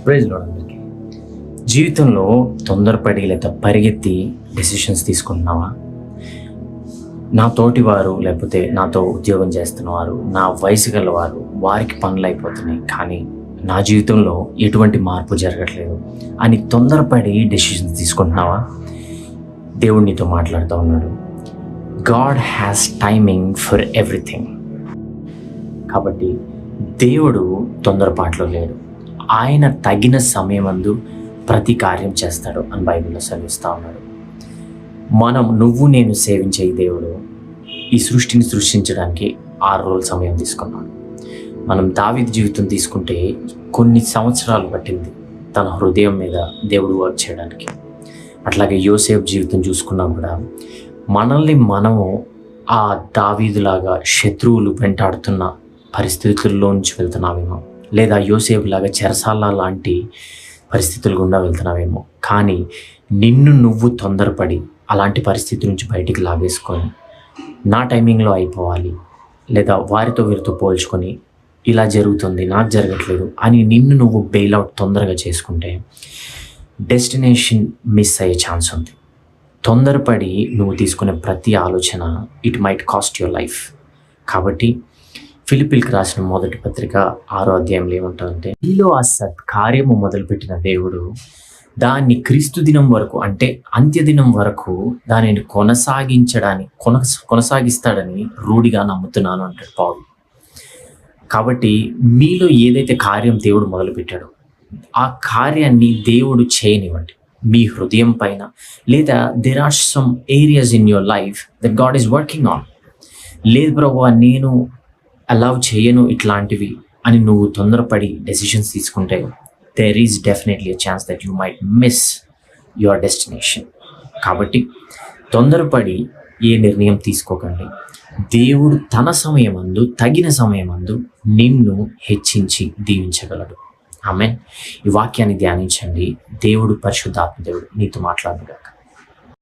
Praise lord అందరికీ. జీవితంలో తొందరపడి లేదా పరిగెత్తి డెసిషన్స్ తీసుకుంటున్నావా? నా తోటి వారు, లేకపోతే నాతో ఉద్యోగం చేస్తున్నవారు, నా వయసు గలవారు, వారికి పనులు అయిపోతున్నాయి, కానీ నా జీవితంలో ఎటువంటి మార్పు జరగట్లేదు అని తొందరపడి డెసిషన్స్ తీసుకుంటున్నావా? దేవుడు నీతో మాట్లాడుతూ ఉన్నాడు. God has timing for everything. కాబట్టి దేవుడు తొందరపాట్లో లేడు. ఆయన తగిన సమయమందు ప్రతి కార్యం చేస్తాడు అని బైబిల్లో సెలవిస్తూ ఉన్నాడు. నువ్వు నేను సేవించే ఈ దేవుడు ఈ సృష్టిని సృష్టించడానికి 6 రోజుల సమయం తీసుకున్నాడు. మనం దావీదు జీవితం తీసుకుంటే కొన్ని సంవత్సరాలు పట్టింది తన హృదయం మీద దేవుడు వర్క్ చేయడానికి. అట్లాగే యోసేపు జీవితం చూసుకున్నా కూడా మనము ఆ దావీదులాగా శత్రువులు వెంటాడుతున్న పరిస్థితుల్లో నుంచి వెళ్తున్నావేమో, లేదా యోసేపు లాగా చెరసాల లాంటి పరిస్థితుల గుండా వెళ్తున్నావేమో. కానీ నిన్ను నువ్వు తొందరపడి అలాంటి పరిస్థితి నుంచి బయటికి లాగేసుకొని నా టైమింగ్లో అయిపోవాలి, లేదా వారితో వీరితో పోల్చుకొని ఇలా జరుగుతుంది నాకు జరగట్లేదు అని నిన్ను నువ్వు బెయిల్అవుట్ తొందరగా చేసుకుంటే డెస్టినేషన్ మిస్ అయ్యే ఛాన్స్ ఉంది. తొందరపడి నువ్వు తీసుకునే ప్రతి ఆలోచన it might cost your life. కాబట్టి ఫిలిప్పీలకు రాసిన మొదటి పత్రిక 6వ అధ్యాయంలో ఏమంటారంటే, నీలో ఆ సత్కార్యము మొదలుపెట్టిన దేవుడు దాన్ని క్రీస్తు దినం వరకు, అంటే అంత్యదినం వరకు దానిని కొనసాగిస్తాడని రూఢిగా నమ్ముతున్నాను అంటాడు పౌలు. కాబట్టి మీలో ఏదైతే కార్యం దేవుడు మొదలుపెట్టాడో ఆ కార్యాన్ని దేవుడు చేయనివ్వండి మీ హృదయం పైన, లేదా there are some areas in your life that God is working on. లేదు ప్రభువా నేను అలౌ చేయను ఇట్లాంటివి అని నువ్వు తొందరపడి డెసిషన్స్ తీసుకుంటే there is definitely a chance that you might miss your destination. కాబట్టి తొందరపడి ఏ నిర్ణయం తీసుకోకండి. దేవుడు తన సమయమందు, తగిన సమయమందు నిన్ను హెచ్చించి దీవించగలడు. ఆమేన్. ఈ వాక్యాన్ని ధ్యానించండి. దేవుడు పరిశుద్ధాత్మ దేవుడు నీతో మాట్లాడుగాక.